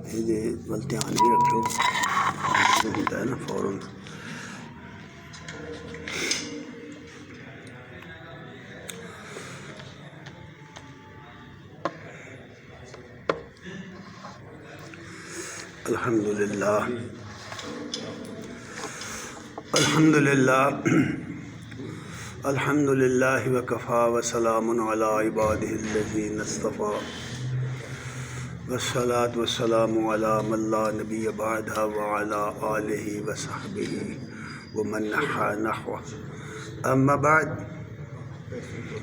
یہ امتحان بھی رکھو ہوتا ہے نا فوراً. الحمد للہ وکفا وسلام علی عبادہ الذین اصطفیٰ والصلاة والسلام علی من لا نبی بعدہ وعلی آلہ وصحبہ ومن نحا نحوہ. اما بعد،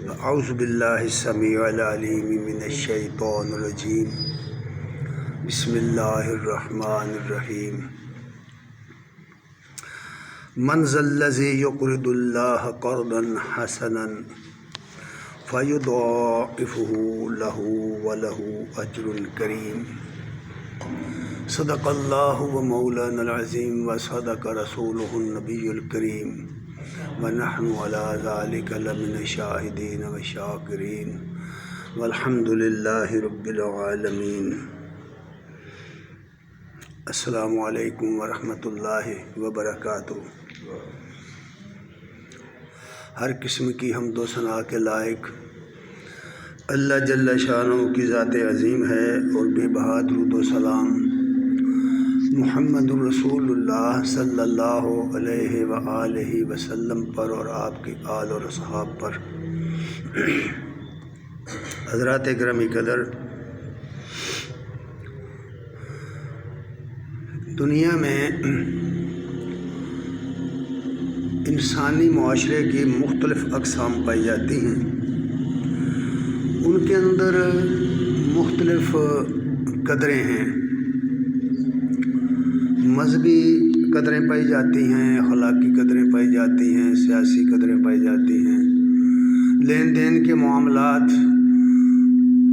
اعوذ باللہ السمیع العلیم من الشیطان الرجیم. بسم اللہ الرحمن الرحیم. من ذا الذی یقرض اللہ قرضا حسنا فیضاعفہ لہ ولہ اجر کریم. صدق اللہ ومولانا العظیم وصدق رسولہ النبی الکریم ونحن علی ذلک لمن الشاہدین والشاکرین والحمد للہ رب العالمین. السلام علیکم ورحمۃ اللہ وبرکاتہ. ہر قسم کی حمد و ثنا کے لائق اللہ جل شانہ کی ذات عظیم ہے، اور بے بہا درود و سلام محمد الرسول اللہ صلی اللہ علیہ وآلہ وسلم پر اور آپ کے آل اور اصحاب پر. حضرات گرامی قدر، دنیا میں انسانی معاشرے کی مختلف اقسام پائی جاتی ہیں. ان کے اندر مختلف قدریں ہیں. مذہبی قدریں پائی جاتی ہیں، اخلاقی قدریں پائی جاتی ہیں، سیاسی قدریں پائی جاتی ہیں، لین دین کے معاملات،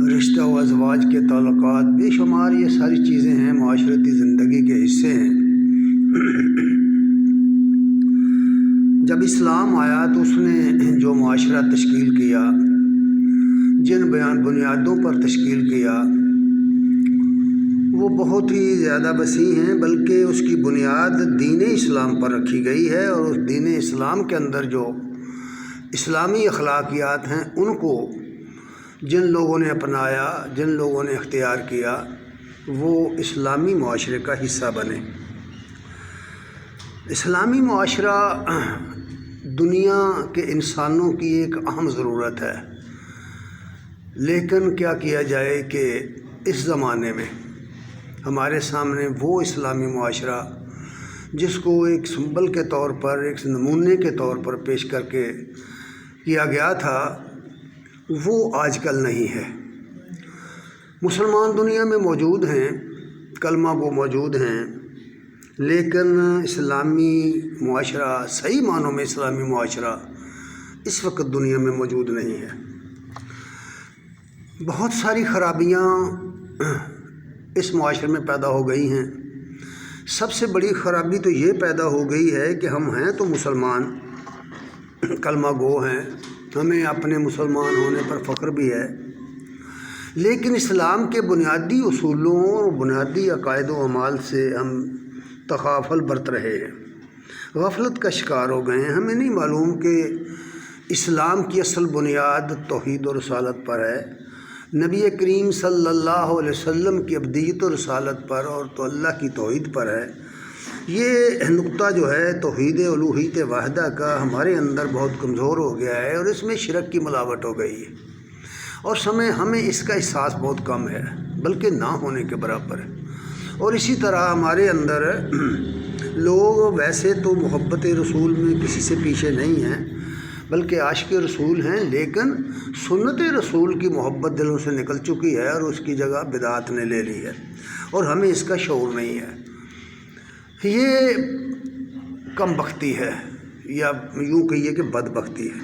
رشتہ و ازواج کے تعلقات، بے شمار یہ ساری چیزیں ہیں، معاشرتی زندگی کے حصے ہیں. جب اسلام آیا تو اس نے جو معاشرہ تشکیل کیا، جن بنیادوں پر تشکیل کیا، وہ بہت ہی زیادہ وسیع ہیں، بلکہ اس کی بنیاد دین اسلام پر رکھی گئی ہے. اور اس دین اسلام کے اندر جو اسلامی اخلاقیات ہیں، ان کو جن لوگوں نے اپنایا، جن لوگوں نے اختیار کیا، وہ اسلامی معاشرے کا حصہ بنے. اسلامی معاشرہ دنیا کے انسانوں کی ایک اہم ضرورت ہے. لیکن کیا کیا جائے کہ اس زمانے میں ہمارے سامنے وہ اسلامی معاشرہ جس کو ایک سمبل کے طور پر، ایک نمونے کے طور پر پیش کر کے کیا گیا تھا، وہ آج کل نہیں ہے. مسلمان دنیا میں موجود ہیں، کلمہ وہ موجود ہیں، لیکن اسلامی معاشرہ، صحیح معنوں میں اسلامی معاشرہ اس وقت دنیا میں موجود نہیں ہے. بہت ساری خرابیاں اس معاشرے میں پیدا ہو گئی ہیں. سب سے بڑی خرابی تو یہ پیدا ہو گئی ہے کہ ہم ہیں تو مسلمان، کلمہ گو ہیں، ہمیں اپنے مسلمان ہونے پر فخر بھی ہے، لیکن اسلام کے بنیادی اصولوں اور بنیادی عقائد و اعمال سے ہم تغافل برت رہے ہیں، غفلت کا شکار ہو گئے ہیں. ہمیں نہیں معلوم کہ اسلام کی اصل بنیاد توحید و رسالت پر ہے، نبی کریم صلی اللہ علیہ وسلم کی ابدیت و رسالت پر، اور تو اللہ کی توحید پر ہے. یہ نقطہ جو ہے توحید الوہیت واحدہ کا ہمارے اندر بہت کمزور ہو گیا ہے، اور اس میں شرک کی ملاوٹ ہو گئی ہے، اور ہمیں اس کا احساس بہت کم ہے، بلکہ نہ ہونے کے برابر ہے. اور اسی طرح ہمارے اندر لوگ ویسے تو محبت رسول میں کسی سے پیچھے نہیں ہیں، بلکہ عاشق رسول ہیں، لیکن سنت رسول کی محبت دلوں سے نکل چکی ہے، اور اس کی جگہ بدعات نے لے لی ہے، اور ہمیں اس کا شعور نہیں ہے. یہ کم بختی ہے، یا یوں کہیے کہ بد بختی ہے.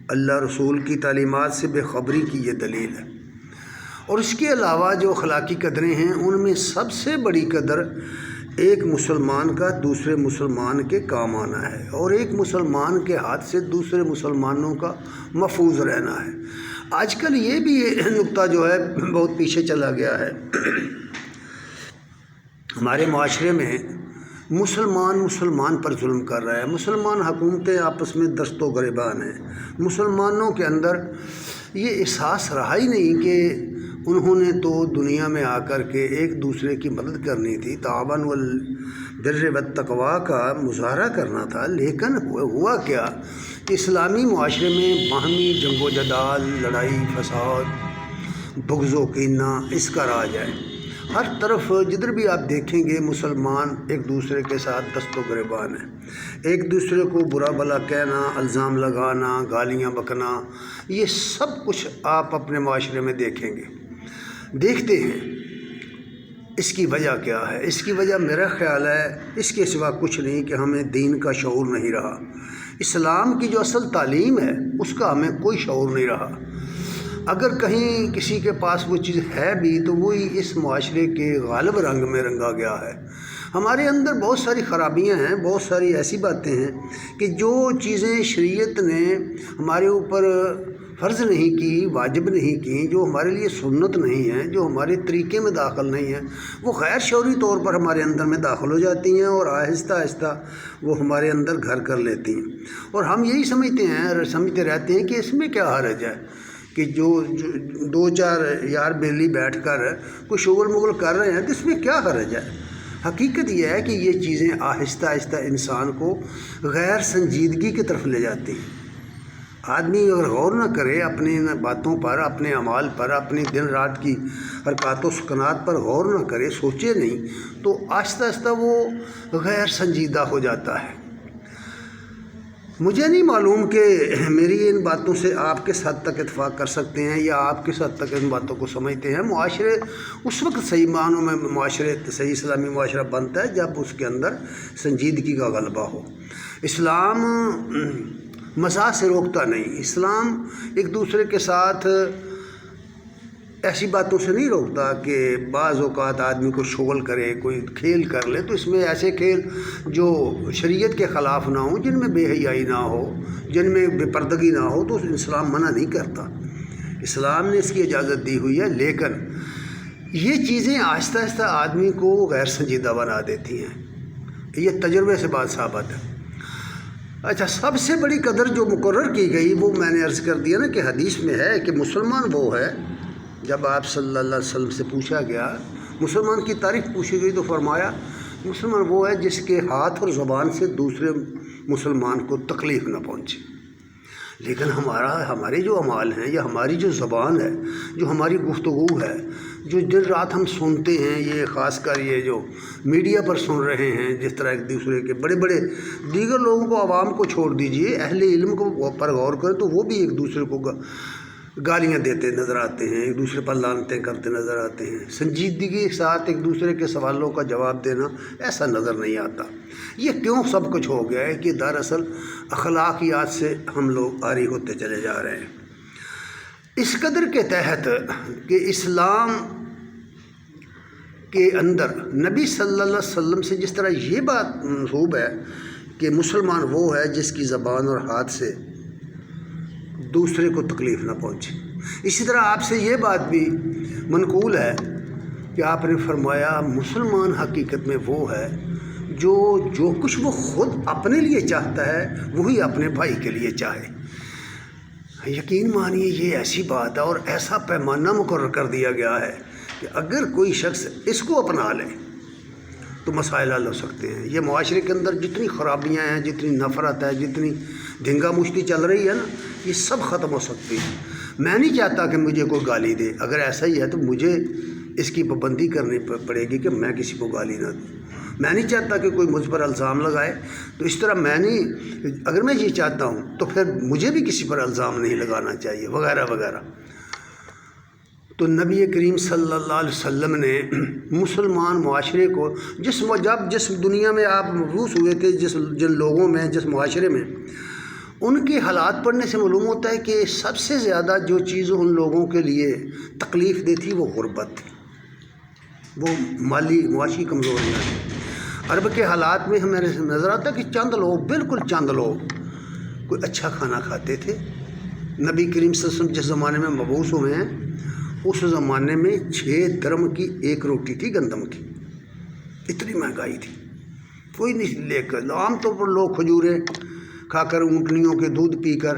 اللہ رسول کی تعلیمات سے بے خبری کی یہ دلیل ہے. اور اس کے علاوہ جو اخلاقی قدریں ہیں، ان میں سب سے بڑی قدر ایک مسلمان کا دوسرے مسلمان کے کام آنا ہے، اور ایک مسلمان کے ہاتھ سے دوسرے مسلمانوں کا محفوظ رہنا ہے. آج کل یہ بھی نقطہ جو ہے بہت پیچھے چلا گیا ہے. ہمارے معاشرے میں مسلمان پر ظلم کر رہا ہے، مسلمان حکومتیں آپس میں دست و گریبان ہیں، مسلمانوں کے اندر یہ احساس رہا ہی نہیں کہ انہوں نے تو دنیا میں آ کر کے ایک دوسرے کی مدد کرنی تھی، تعاون والبر والتقوی کا مظاہرہ کرنا تھا، لیکن ہوا کیا کہ اسلامی معاشرے میں باہمی جنگ و جدال، لڑائی فساد، بغض و کینہ اس کا راج ہے۔ ہر طرف جدھر بھی آپ دیکھیں گے مسلمان ایک دوسرے کے ساتھ دست و گریبان ہیں، ایک دوسرے کو برا بھلا کہنا، الزام لگانا، گالیاں بکنا، یہ سب کچھ آپ اپنے معاشرے میں دیکھیں گے، دیکھتے ہیں۔ اس کی وجہ کیا ہے؟ اس کی وجہ میرا خیال ہے اس کے سوا کچھ نہیں کہ ہمیں دین کا شعور نہیں رہا، اسلام کی جو اصل تعلیم ہے اس کا ہمیں کوئی شعور نہیں رہا۔ اگر کہیں کسی کے پاس وہ چیز ہے بھی تو وہی اس معاشرے کے غالب رنگ میں رنگا گیا ہے۔ ہمارے اندر بہت ساری خرابیاں ہیں، بہت ساری ایسی باتیں ہیں کہ جو چیزیں شریعت نے ہمارے اوپر فرض نہیں کی، واجب نہیں کی، جو ہمارے لیے سنت نہیں ہیں، جو ہمارے طریقے میں داخل نہیں ہیں، وہ غیر شعوری طور پر ہمارے اندر میں داخل ہو جاتی ہیں اور آہستہ آہستہ وہ ہمارے اندر گھر کر لیتی ہیں، اور ہم یہی سمجھتے رہتے ہیں کہ اس میں کیا حرج ہے کہ جو دو چار یار بیلی بیٹھ کر کوئی شغل مغل کر رہے ہیں تو اس میں کیا حرج ہے۔ حقیقت یہ ہے کہ یہ چیزیں آہستہ آہستہ انسان کو غیر سنجیدگی کی طرف لے جاتی ہیں۔ آدمی اگر غور نہ کرے اپنی باتوں پر، اپنے اعمال پر، اپنی دن رات کی حرکات و سکنات پر غور نہ کرے، سوچے نہیں، تو آہستہ آہستہ وہ غیر سنجیدہ ہو جاتا ہے۔ مجھے نہیں معلوم کہ میری ان باتوں سے آپ کس حد تک اتفاق کر سکتے ہیں یا آپ کس حد تک ان باتوں کو سمجھتے ہیں۔ معاشرے اس وقت صحیح معنوں میں صحیح اسلامی معاشرہ بنتا ہے جب اس کے اندر سنجیدگی کا غلبہ ہو۔ اسلام مزاح سے روکتا نہیں، اسلام ایک دوسرے کے ساتھ ایسی باتوں سے نہیں روکتا کہ بعض اوقات آدمی کو شغل کرے، کوئی کھیل کر لے، تو اس میں ایسے کھیل جو شریعت کے خلاف نہ ہوں، جن میں بے حیائی نہ ہو، جن میں بے پردگی نہ ہو، تو اسلام منع نہیں کرتا، اسلام نے اس کی اجازت دی ہوئی ہے، لیکن یہ چیزیں آہستہ آہستہ آدمی کو غیر سنجیدہ بنا دیتی ہیں، یہ تجربے سے بات ثابت ہے۔ اچھا، سب سے بڑی قدر جو مقرر کی گئی وہ میں نے عرض کر دیا نا کہ حدیث میں ہے کہ مسلمان وہ ہے، جب آپ صلی اللہ علیہ وسلم سے پوچھا گیا، مسلمان کی تعریف پوچھی گئی تو فرمایا مسلمان وہ ہے جس کے ہاتھ اور زبان سے دوسرے مسلمان کو تکلیف نہ پہنچے۔ لیکن ہمارے جو اعمال ہیں یا ہماری جو زبان ہے، جو ہماری گفتگو ہے، جو دن رات ہم سنتے ہیں، یہ خاص کر یہ جو میڈیا پر سن رہے ہیں، جس طرح ایک دوسرے کے بڑے دیگر لوگوں کو، عوام کو چھوڑ دیجئے، اہل علم کو پر غور کریں تو وہ بھی ایک دوسرے کو گالیاں دیتے نظر آتے ہیں، ایک دوسرے پر لعنتیں کرتے نظر آتے ہیں، سنجیدگی کے ساتھ ایک دوسرے کے سوالوں کا جواب دینا ایسا نظر نہیں آتا۔ یہ کیوں سب کچھ ہو گیا ہے کہ دراصل اخلاقیات سے ہم لوگ عاری ہوتے چلے جا رہے ہیں۔ اس قدر کے تحت کہ اسلام کے اندر نبی صلی اللہ علیہ وسلم سے جس طرح یہ بات منسوب ہے کہ مسلمان وہ ہے جس کی زبان اور ہاتھ سے دوسرے کو تکلیف نہ پہنچے، اسی طرح آپ سے یہ بات بھی منقول ہے کہ آپ نے فرمایا مسلمان حقیقت میں وہ ہے جو کچھ وہ خود اپنے لیے چاہتا ہے وہی اپنے بھائی کے لیے چاہے۔ یقین مانیے یہ ایسی بات ہے اور ایسا پیمانہ مقرر کر دیا گیا ہے کہ اگر کوئی شخص اس کو اپنا لے تو مسائل حل ہو سکتے ہیں۔ یہ معاشرے کے اندر جتنی خرابیاں ہیں، جتنی نفرت ہے، جتنی دھنگا مشتی چل رہی ہے نا، یہ سب ختم ہو سکتی ہے۔ میں نہیں چاہتا کہ مجھے کوئی گالی دے، اگر ایسا ہی ہے تو مجھے اس کی پابندی کرنی پڑے گی کہ میں کسی کو گالی نہ دوں۔ میں نہیں چاہتا کہ کوئی مجھ پر الزام لگائے، تو اس طرح اگر میں یہ چاہتا ہوں تو پھر مجھے بھی کسی پر الزام نہیں لگانا چاہیے، وغیرہ وغیرہ۔ تو نبی کریم صلی اللہ علیہ وسلم نے مسلمان معاشرے کو جس دنیا میں آپ مبعوث ہوئے تھے، جن لوگوں میں، جس معاشرے میں، ان کے حالات پڑھنے سے معلوم ہوتا ہے کہ سب سے زیادہ جو چیز ان لوگوں کے لیے تکلیف دہ تھی وہ غربت تھی، وہ معاشی کمزوریاں تھیں۔ عرب کے حالات میں ہمیں نظر آتا ہے کہ بالکل چند لوگ کوئی اچھا کھانا کھاتے تھے۔ نبی کریم صلی اللہ علیہ وسلم جس زمانے میں مبعوث ہوئے ہیں اس زمانے میں 6 درم کی ایک روٹی تھی گندم کی، اتنی مہنگائی تھی، کوئی نہیں لے کر. عام طور پر لوگ کھجوریں کھا کر، اونٹنیوں کے دودھ پی کر،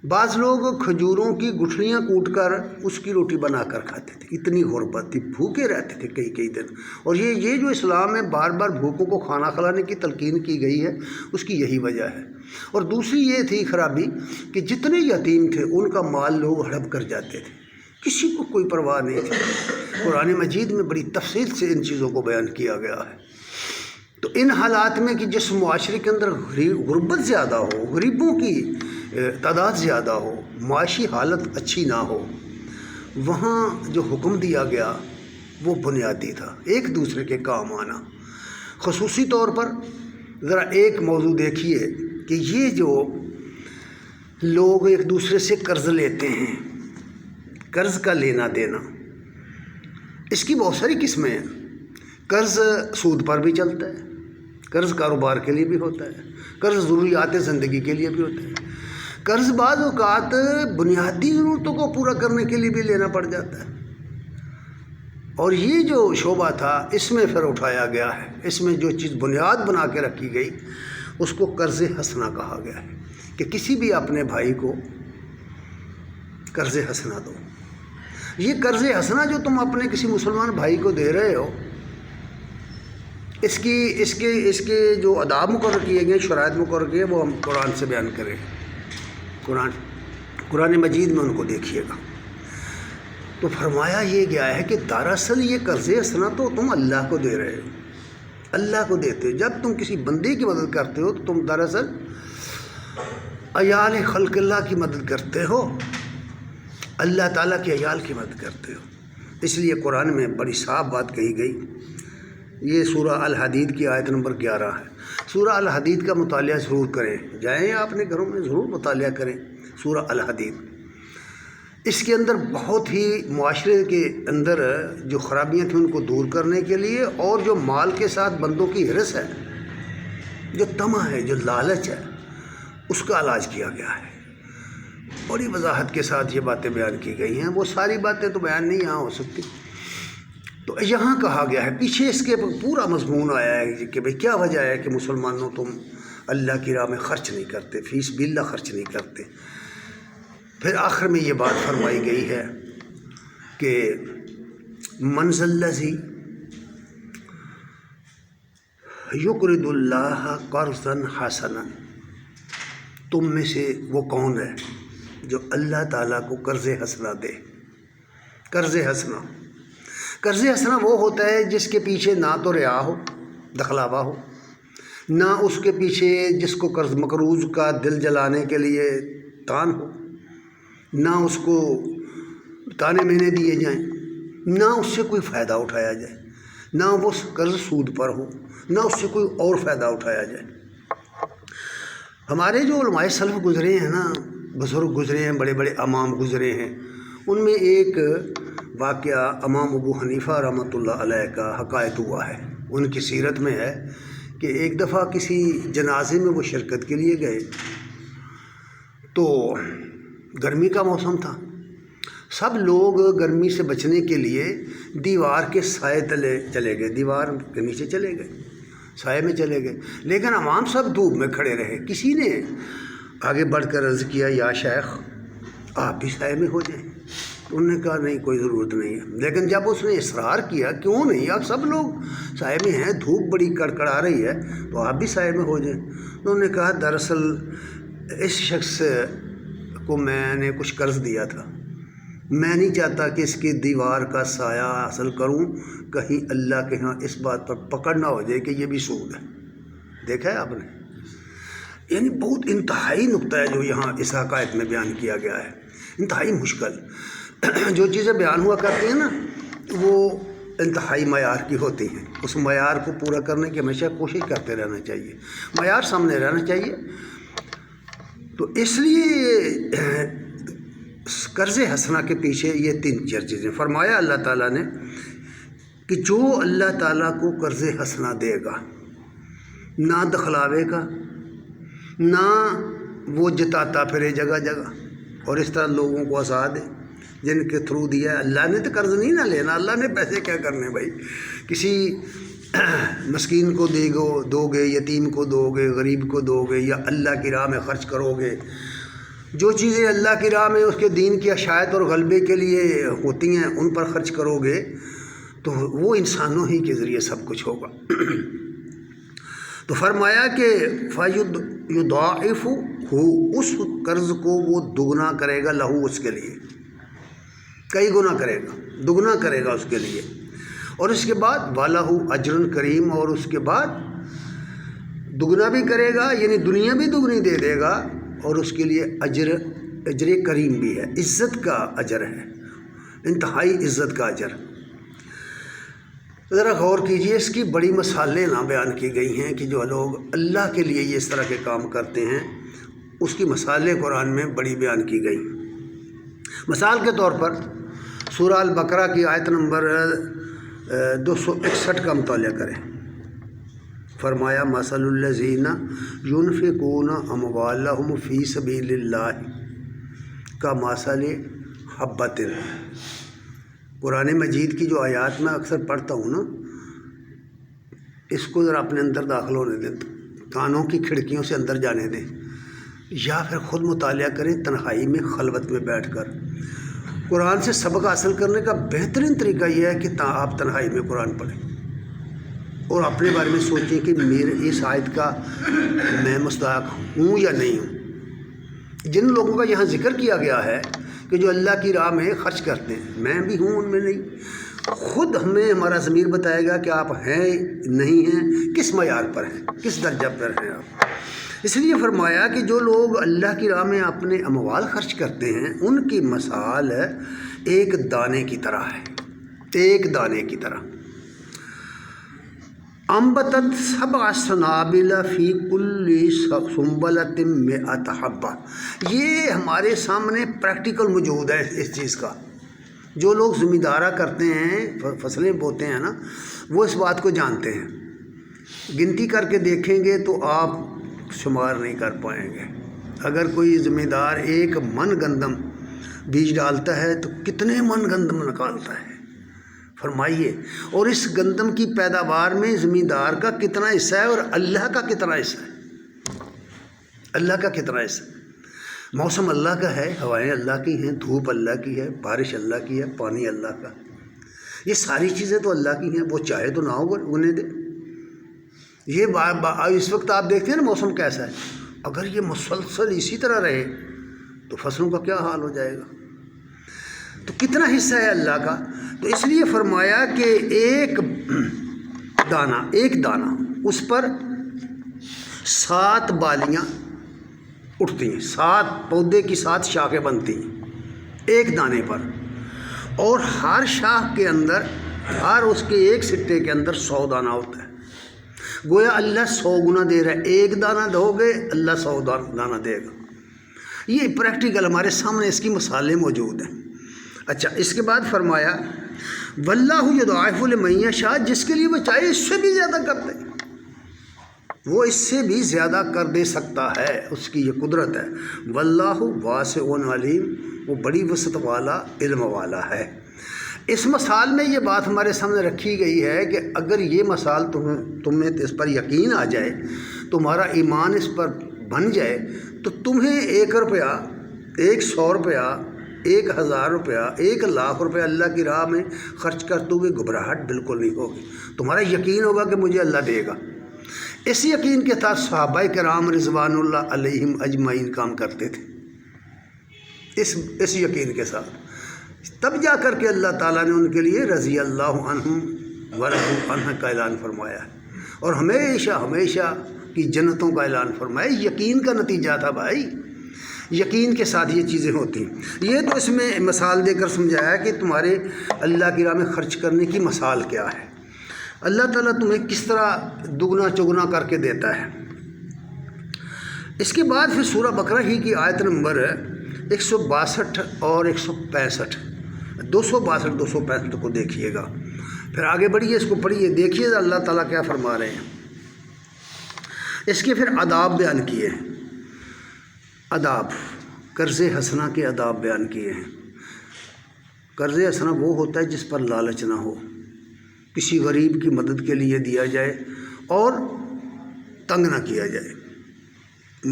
بعض لوگ کھجوروں کی گٹھلیاں کوٹ کر اس کی روٹی بنا کر کھاتے تھے. اتنی غربت تھی، بھوکے رہتے تھے کئی کئی دن. اور یہ جو اسلام میں بار بار بھوکوں کو کھانا کھلانے کی تلقین کی گئی ہے، اس کی یہی وجہ ہے. اور دوسری یہ تھی خرابی کہ جتنے یتیم تھے ان کا مال لوگ ہڑپ کر جاتے تھے، کسی کو کوئی پرواہ نہیں تھی. قرآن مجید میں بڑی تفصیل سے ان چیزوں کو بیان کیا گیا ہے. تو ان حالات میں کہ جس معاشرے کے اندر غربت زیادہ ہو، غریبوں کی تعداد زیادہ ہو، معاشی حالت اچھی نہ ہو، وہاں جو حکم دیا گیا وہ بنیادی تھا، ایک دوسرے کے کام آنا. خصوصی طور پر ذرا ایک موضوع دیکھیے کہ یہ جو لوگ ایک دوسرے سے قرض لیتے ہیں، قرض کا لینا دینا، اس کی بہت ساری قسمیں ہیں. قرض سود پر بھی چلتا ہے، قرض کاروبار کے لیے بھی ہوتا ہے، قرض ضروریات زندگی کے لیے بھی ہوتا ہے، قرض بعض اوقات بنیادی ضرورتوں کو پورا کرنے کے لیے بھی لینا پڑ جاتا ہے. اور یہ جو شعبہ تھا اس میں پھر اٹھایا گیا ہے، اس میں جو چیز بنیاد بنا کے رکھی گئی اس کو قرض حسنہ کہا گیا ہے کہ کسی بھی اپنے بھائی کو قرض حسنہ دو. یہ قرض حسنہ جو تم اپنے کسی مسلمان بھائی کو دے رہے ہو، اس کے جو آداب مقرر کیے گئے، شرائط مقرر کیے، وہ ہم قرآن سے بیان کریں. قرآن مجید میں ان کو دیکھیے گا تو فرمایا یہ گیا ہے کہ دراصل یہ قرض حسنہ تو تم اللہ کو دے رہے ہو، اللہ کو دیتے ہو. جب تم کسی بندے کی مدد کرتے ہو تو تم دراصل عیال خلق اللہ کی مدد کرتے ہو، اللہ تعالیٰ کے عیال کی مدد کرتے ہو. اس لیے قرآن میں بڑی صاف بات کہی گئی. یہ سورہ الحدید کی آیت نمبر 11 ہے. سورہ الحدید کا مطالعہ ضرور کریں، جائیں اپنے گھروں میں ضرور مطالعہ کریں سورہ الحدید. اس کے اندر بہت ہی معاشرے کے اندر جو خرابیاں تھیں ان کو دور کرنے کے لیے، اور جو مال کے ساتھ بندوں کی ہرس ہے، جو طمع ہے، جو لالچ ہے، اس کا علاج کیا گیا ہے. بڑی وضاحت کے ساتھ یہ باتیں بیان کی گئی ہیں. وہ ساری باتیں تو بیان نہیں یہاں ہو سکتی. تو یہاں کہا گیا ہے، پیچھے اس کے پورا مضمون آیا ہے کہ بھئی کیا وجہ ہے کہ مسلمانوں تم اللہ کی راہ میں خرچ نہیں کرتے، فی سبیل اللہ خرچ نہیں کرتے. پھر آخر میں یہ بات فرمائی گئی ہے کہ من ذا الذی یقرض اللہ قرضا حسنا، تم میں سے وہ کون ہے جو اللہ تعالیٰ کو قرض حسنہ دے. قرض حسنہ، قرض حسنہ وہ ہوتا ہے جس کے پیچھے نہ تو ریا ہو، دخلاوا ہو، نہ اس کے پیچھے جس کو قرض مقروض کا دل جلانے کے لیے تان ہو، نہ اس کو تانے مہینے دیے جائیں، نہ اس سے کوئی فائدہ اٹھایا جائے، نہ وہ قرض سود پر ہو، نہ اس سے کوئی اور فائدہ اٹھایا جائے. ہمارے جو علماء سلف گزرے ہیں نا، بزرگ گزرے ہیں، بڑے بڑے امام گزرے ہیں، ان میں ایک واقعہ امام ابو حنیفہ رحمۃ اللہ علیہ کا حکایت ہوا ہے. ان کی سیرت میں ہے کہ ایک دفعہ کسی جنازے میں وہ شرکت کے لیے گئے تو گرمی کا موسم تھا. سب لوگ گرمی سے بچنے کے لیے دیوار کے سائے تلے چلے گئے، دیوار کے نیچے چلے گئے، سائے میں چلے گئے. لیکن عوام سب دھوپ میں کھڑے رہے. کسی نے آگے بڑھ کر عرض کیا، یا شیخ آپ بھی سائے میں ہو جائیں. انہوں نے کہا نہیں، کوئی ضرورت نہیں ہے. لیکن جب اس نے اصرار کیا، کیوں نہیں، آپ سب لوگ سائے میں ہیں، دھوپ بڑی کڑکڑا رہی ہے، تو آپ بھی سائے میں ہو جائیں. انہوں نے کہا دراصل اس شخص کو میں نے کچھ قرض دیا تھا، میں نہیں چاہتا کہ اس کی دیوار کا سایہ حاصل کروں، کہیں اللہ کے ہاں اس بات پر پکڑ نہ ہو جائے کہ یہ بھی سود ہے. دیکھا ہے آپ نے، یعنی بہت انتہائی نقطہ ہے جو یہاں اس حکایت میں بیان کیا گیا ہے، انتہائی مشکل. جو چیزیں بیان ہوا کرتی ہیں نا وہ انتہائی معیار کی ہوتی ہیں. اس معیار کو پورا کرنے کی ہمیشہ کوشش کرتے رہنا چاہیے، معیار سامنے رہنا چاہیے. تو اس لیے قرض حسنہ کے پیچھے یہ 3-4 چیزیں فرمایا اللہ تعالیٰ نے کہ جو اللہ تعالیٰ کو قرض حسنہ دے گا، نہ دخلاوے کا، نہ وہ جتاتا پھرے جگہ جگہ اور اس طرح لوگوں کو ہنسا دے جن کے تھرو دیا ہے. اللہ نے تو قرض نہیں نہ لینا، اللہ نے پیسے کیا کرنے بھائی. کسی مسکین کو دو گے، یتیم کو دو گے، غریب کو دو گے، یا اللہ کی راہ میں خرچ کرو گے، جو چیزیں اللہ کی راہ میں اس کے دین کی اشاعت اور غلبے کے لیے ہوتی ہیں ان پر خرچ کرو گے تو وہ انسانوں ہی کے ذریعے سب کچھ ہوگا۔ تو فرمایا کہ فَيُضَاعِفُهُ، اس قرض کو وہ دگنا کرے گا، لہو، اس کے لیے کئی گنا کرے گا، دگنا کرے گا اس کے لیے، اور اس کے بعد وَلَهُ أَجْرٌ کریم، اور اس کے بعد دگنا بھی کرے گا، یعنی دنیا بھی دگنی دے دے گا، اور اس کے لیے اجر کریم بھی ہے، عزت کا اجر ہے، انتہائی عزت کا اجر۔ ذرا غور کیجئے، اس کی بڑی مثالیں نہ بیان کی گئی ہیں کہ جو لوگ اللہ کے لیے یہ اس طرح کے کام کرتے ہیں، اس کی مثالیں قرآن میں بڑی بیان کی گئی۔ مثال کے طور پر سورہ البقرہ کی آیت نمبر 261 کا مطالعہ کریں۔ فرمایا مثل الذین ينفقون اموالهم فی سبیل اللہ کمثل حبۃ۔ قرآن مجید کی جو آیات میں اکثر پڑھتا ہوں نا، اس کو ذرا اپنے اندر داخل ہونے دیں، کانوں کی کھڑکیوں سے اندر جانے دیں، یا پھر خود مطالعہ کریں تنہائی میں، خلوت میں بیٹھ کر۔ قرآن سے سبق حاصل کرنے کا بہترین طریقہ یہ ہے کہ آپ تنہائی میں قرآن پڑھیں اور اپنے بارے میں سوچیں کہ میرے اس آیت کا میں مستحق ہوں یا نہیں ہوں۔ جن لوگوں کا یہاں ذکر کیا گیا ہے کہ جو اللہ کی راہ میں خرچ کرتے ہیں، میں بھی ہوں ان میں نہیں، خود ہمیں ہمارا ضمیر بتائے گا کہ آپ ہیں نہیں ہیں، کس معیار پر ہیں، کس درجہ پر ہیں آپ۔ اس لیے فرمایا کہ جو لوگ اللہ کی راہ میں اپنے اموال خرچ کرتے ہیں، ان کی مثال ایک دانے کی طرح ہے، ایک دانے کی طرح۔ انبتت سبع سنابل فی کل سنبلۃ مئۃ حبہ۔ یہ ہمارے سامنے پریکٹیکل موجود ہے اس چیز کا۔ جو لوگ زمیندارہ کرتے ہیں، فصلیں بوتے ہیں نا، وہ اس بات کو جانتے ہیں۔ گنتی کر کے دیکھیں گے تو آپ شمار نہیں کر پائیں گے۔ اگر کوئی زمیندار 1 من گندم بیج ڈالتا ہے تو کتنے من گندم نکالتا ہے، فرمائیے۔ اور اس گندم کی پیداوار میں زمیندار کا کتنا حصہ ہے اور اللہ کا کتنا حصہ ہے، اللہ کا کتنا حصہ ہے۔ موسم اللہ کا ہے، ہوائیں اللہ کی ہیں، دھوپ اللہ کی ہے، بارش اللہ کی ہے، پانی اللہ کا، یہ ساری چیزیں تو اللہ کی ہیں۔ وہ چاہے تو نہ ہونے دے۔ یہ اس وقت آپ دیکھتے ہیں نا موسم کیسا ہے، اگر یہ مسلسل اسی طرح رہے تو فصلوں کا کیا حال ہو جائے گا۔ تو کتنا حصہ ہے اللہ کا۔ تو اس لیے فرمایا کہ ایک دانہ اس پر 7 بالیاں اٹھتی ہیں، 7 پودے کی 7 شاخیں بنتی ہیں ایک دانے پر، اور ہر شاخ کے اندر، ہر اس کے ایک سٹے کے اندر 100 دانہ ہوتا ہے۔ گویا اللہ 100 گنا دے رہا ہے، ایک دانہ دو گے اللہ 100 دانہ دے گا۔ یہ پریکٹیکل ہمارے سامنے اس کی مثالیں موجود ہیں۔ اچھا، اس کے بعد فرمایا واللہ یضاعف لمن یشاء، جس کے لیے وہ چاہے اس سے بھی زیادہ کر دے، وہ اس سے بھی زیادہ کر دے سکتا ہے، اس کی یہ قدرت ہے۔ واللہ واسع علیم، وہ بڑی وسعت والا، علم والا ہے۔ اس مثال میں یہ بات ہمارے سامنے رکھی گئی ہے کہ اگر یہ مثال تمہیں اس پر یقین آ جائے، تمہارا ایمان اس پر بن جائے، تو تمہیں 1 روپیہ، 100 روپیہ، 1000 روپیہ، 1,00,000 روپیہ اللہ کی راہ میں خرچ کرتے ہوئے گھبراہٹ بالکل نہیں ہوگی۔ تمہارا یقین ہوگا کہ مجھے اللہ دے گا۔ اس یقین کے ساتھ صحابہ کرام رضوان اللہ علیہم اجمعین کام کرتے تھے، اس یقین کے ساتھ۔ تب جا کر کے اللہ تعالیٰ نے ان کے لیے رضی اللہ عنہم ورضوا عنہ کا اعلان فرمایا ہے، اور ہمیشہ کی جنتوں کا اعلان فرمایا۔ یقین کا نتیجہ تھا بھائی، یقین کے ساتھ یہ چیزیں ہوتی ہیں۔ یہ تو اس میں مثال دے کر سمجھایا کہ تمہارے اللہ کی راہ میں خرچ کرنے کی مثال کیا ہے، اللہ تعالیٰ تمہیں کس طرح دگنا چگنا کر کے دیتا ہے۔ اس کے بعد پھر سورہ بقرہ ہی کی آیت نمبر 162 اور 165، 262 265 کو دیکھیے گا، پھر آگے بڑھیے، اس کو پڑھیے، دیکھیے اللہ تعالیٰ کیا فرما رہے ہیں۔ اس کے پھر آداب بیان کیے ہیں، آداب، قرض حسنہ کے آداب بیان کیے ہیں۔ قرض حسنہ وہ ہوتا ہے جس پر لالچ نہ ہو، کسی غریب کی مدد کے لیے دیا جائے اور تنگ نہ کیا جائے،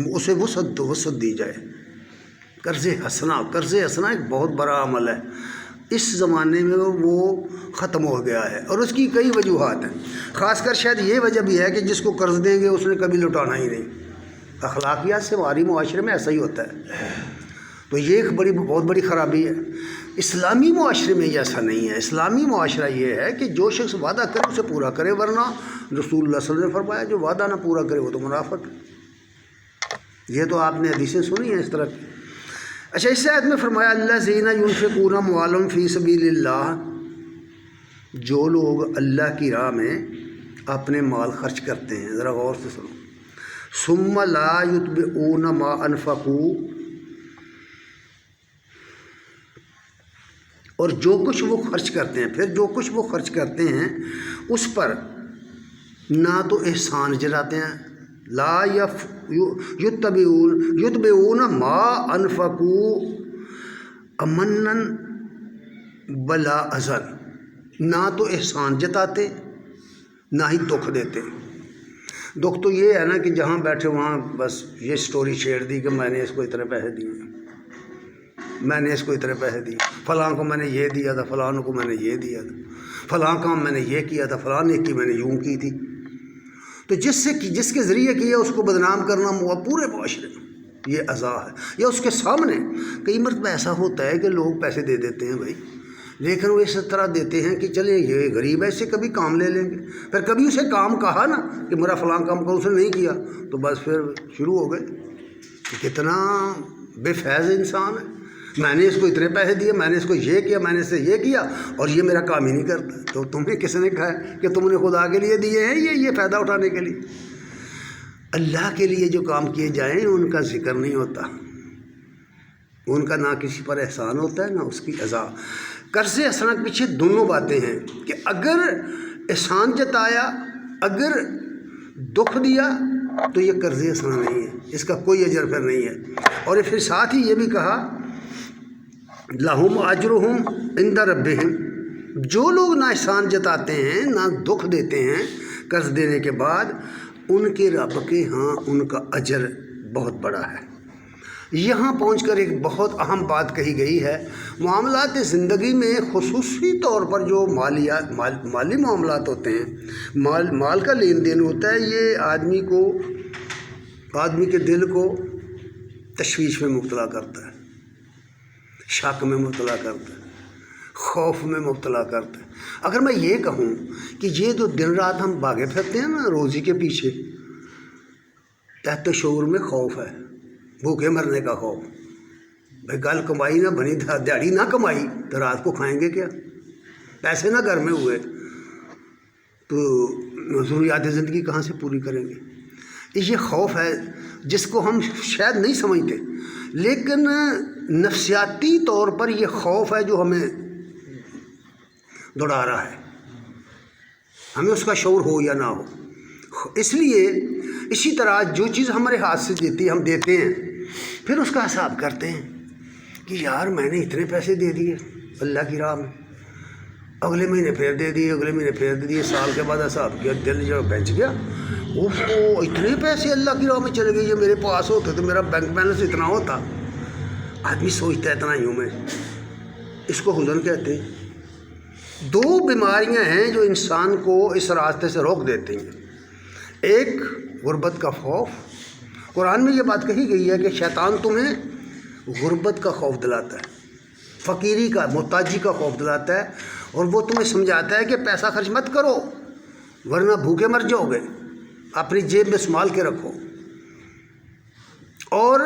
اسے وسعت دی جائے۔ قرض حسنہ ایک بہت بڑا عمل ہے، اس زمانے میں وہ ختم ہو گیا ہے، اور اس کی کئی وجوہات ہیں۔ خاص کر شاید یہ وجہ بھی ہے کہ جس کو قرض دیں گے اس نے کبھی لوٹانا ہی نہیں۔ اخلاقیات سے ہماری معاشرے میں ایسا ہی ہوتا ہے، تو یہ ایک بہت بڑی خرابی ہے۔ اسلامی معاشرے میں یہ ایسا نہیں ہے۔ اسلامی معاشرہ یہ ہے کہ جو شخص وعدہ کرے اسے پورا کرے، ورنہ رسول اللہ صلی اللہ علیہ وسلم نے فرمایا جو وعدہ نہ پورا کرے وہ تو منافق ہے۔ یہ تو آپ نے حدیثیں سنی ہیں اس طرح کی۔ اچھا، اس آیت میں فرمایا الذین ینفقون اموالہم فی سبیل اللہ، جو لوگ اللہ کی راہ میں اپنے مال خرچ کرتے ہیں، ذرا غور سے سنو، ثم لا یتبعون ما انفقوا، اور جو کچھ وہ خرچ کرتے ہیں، پھر جو کچھ وہ خرچ کرتے ہیں اس پر نہ تو احسان جلاتے ہیں، لا یتبعون ما انفقوا امنا بلا اذن، نہ تو احسان جتاتے نہ ہی دکھ دیتے۔ دکھ تو یہ ہے نا کہ جہاں بیٹھے وہاں بس یہ سٹوری چھیڑ دی کہ میں نے اس کو اتنے پیسے دیے، میں نے اس کو اتنے پیسے دیے، فلاں کو میں نے یہ دیا تھا، فلاں کو میں نے یہ دیا تھا، فلاں کام میں نے یہ کیا تھا، فلاں نیکی میں نے یوں کی تھی۔ تو جس کے ذریعے کیا اس کو بدنام کرنا پورے معاشرے میں یہ عزا ہے۔ یا اس کے سامنے کئی مرتبہ ایسا ہوتا ہے کہ لوگ پیسے دے دیتے ہیں بھائی، لیکن وہ اس طرح دیتے ہیں کہ چلے یہ غریب ہے اس سے کبھی کام لے لیں گے، پھر کبھی اسے کام کہا نا کہ میرا فلاں کام کو اس نے نہیں کیا تو بس پھر شروع ہو گئے کہ کتنا بے فیض انسان ہے، میں نے اس کو اتنے پیسے دیے، میں نے اس کو یہ کیا، میں نے اس سے یہ کیا اور یہ میرا کام ہی نہیں کرتا۔ تو تمہیں کس نے کہا ہے کہ تم نے خدا کے لیے دیے ہیں یہ فائدہ اٹھانے کے لیے؟ اللہ کے لیے جو کام کیے جائیں ان کا ذکر نہیں ہوتا، ان کا نہ کسی پر احسان ہوتا ہے نہ اس کی عزا۔ قرض حسنہ کے پیچھے دونوں باتیں ہیں کہ اگر احسان جتایا، اگر دکھ دیا تو یہ قرض حسنہ نہیں ہے، اس کا کوئی اجر پھر نہیں ہے۔ اور پھر ساتھ ہی یہ بھی کہا لہم اجرہم عند ربہم، جو لوگ نہ احسان جتاتے ہیں نہ دکھ دیتے ہیں قرض دینے کے بعد، ان کے رب کے ہاں ان کا اجر بہت بڑا ہے۔ یہاں پہنچ کر ایک بہت اہم بات کہی گئی ہے، معاملات زندگی میں خصوصی طور پر جو مالی معاملات ہوتے ہیں، مال کا لین دین ہوتا ہے، یہ آدمی کے دل کو تشویش میں مبتلا کرتا ہے، شک میں مبتلا کرتا ہے، خوف میں مبتلا کرتا ہے۔ اگر میں یہ کہوں کہ یہ جو دن رات ہم بھاگے پھرتے ہیں نا روزی کے پیچھے، تحت شعور میں خوف ہے، بھوکے مرنے کا خوف۔ بھائی کل کمائی نہ بنی، دیہڑی نہ کمائی تو رات کو کھائیں گے کیا؟ پیسے نہ گھر میں ہوئے تو ضروریات زندگی کہاں سے پوری کریں گے؟ یہ خوف ہے جس کو ہم شاید نہیں سمجھتے، لیکن نفسیاتی طور پر یہ خوف ہے جو ہمیں دوڑا رہا ہے، ہمیں اس کا شعور ہو یا نہ ہو۔ اس لیے اسی طرح جو چیز ہمارے ہاتھ سے ہم دیتے ہیں پھر اس کا حساب کرتے ہیں کہ یار میں نے اتنے پیسے دے دیے اللہ کی راہ میں، اگلے مہینے پھر دے دیے، اگلے مہینے پھر دے دیے، سال کے بعد حساب کیا، دل جو بینچ گیا، اتنے پیسے اللہ کی راہ میں چلے گئے، یہ میرے پاس ہوتے تو میرا بینک بیلنس اتنا ہوتا۔ آدمی سوچتا ہے اتنا یوں میں، اس کو حزن کہتے ہیں۔ دو بیماریاں ہیں جو انسان کو اس راستے سے روک دیتی ہیں، ایک غربت کا خوف، قرآن میں یہ بات کہی گئی ہے کہ شیطان تمہیں غربت کا خوف دلاتا ہے، فقیری کا، محتاجی کا خوف دلاتا ہے، اور وہ تمہیں سمجھاتا ہے کہ پیسہ خرچ مت کرو ورنہ بھوکے مر جاؤ گے، اپنی جیب میں سنبھال کے رکھو۔ اور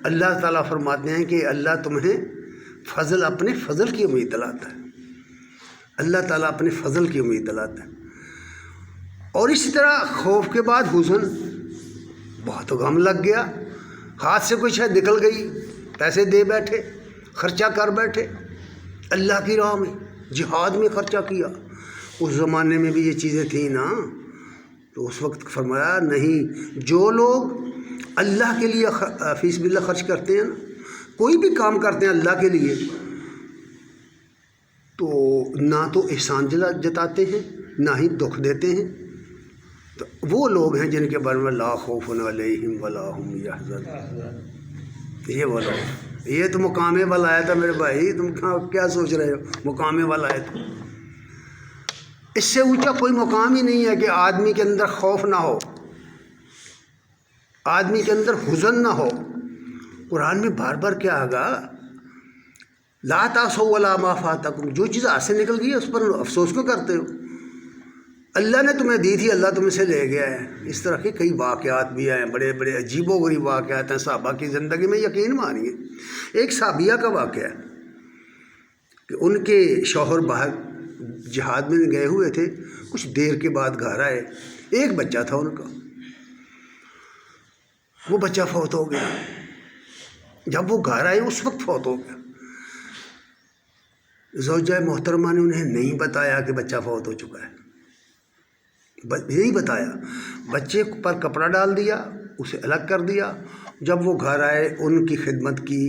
اللہ تعالیٰ فرماتے ہیں کہ اللہ تمہیں اپنے فضل کی امید دلاتا ہے، اللہ تعالیٰ اپنے فضل کی امید دلاتا ہے۔ اور اسی طرح خوف کے بعد حزن، بہت غم لگ گیا، ہاتھ سے کوئی شاید نکل گئی، پیسے دے بیٹھے، خرچہ کر بیٹھے، اللہ کی راہ میں جہاد میں خرچہ کیا۔ اس زمانے میں بھی یہ چیزیں تھیں نا، تو اس وقت فرمایا نہیں، جو لوگ اللہ کے لیے فی سبیل اللہ خرچ کرتے ہیں نا، کوئی بھی کام کرتے ہیں اللہ کے لیے، تو نہ تو احسان جتاتے ہیں نہ ہی دکھ دیتے ہیں۔ تو وہ لوگ ہیں جن کے بارے میں لا خوف علیہم ولا هم یحزنون، یہ وہ لوگ، یہ تو مقام ولایت ہے میرے بھائی، تم کیا سوچ رہے ہو؟ مقام ولایت، اس سے اونچا کوئی مقام ہی نہیں ہے کہ آدمی کے اندر خوف نہ ہو، آدمی کے اندر حزن نہ ہو۔ قرآن میں بار بار کیا آگا، لا تاسوا ولا ما فاتکم، جو چیز ہاتھ سے نکل گئی ہے اس پر افسوس کیوں کرتے ہو؟ اللہ نے تمہیں دی تھی، اللہ تمہیں سے لے گیا ہے۔ اس طرح کے کئی واقعات بھی ہیں، بڑے بڑے عجیب و غریب واقعات ہیں صحابہ کی زندگی میں، یقین مانیے۔ ایک صحابیہ کا واقعہ ہے کہ ان کے شوہر باہر جہاد میں گئے ہوئے تھے، کچھ دیر کے بعد گھر آئے، ایک بچہ تھا ان کا، وہ بچہ فوت ہو گیا۔ جب وہ گھر آئے اس وقت فوت ہو گیا۔ زوجہ محترمہ نے انہیں نہیں بتایا کہ بچہ فوت ہو چکا ہے، یہی بتایا، بچے پر کپڑا ڈال دیا، اسے الگ کر دیا۔ جب وہ گھر آئے ان کی خدمت کی،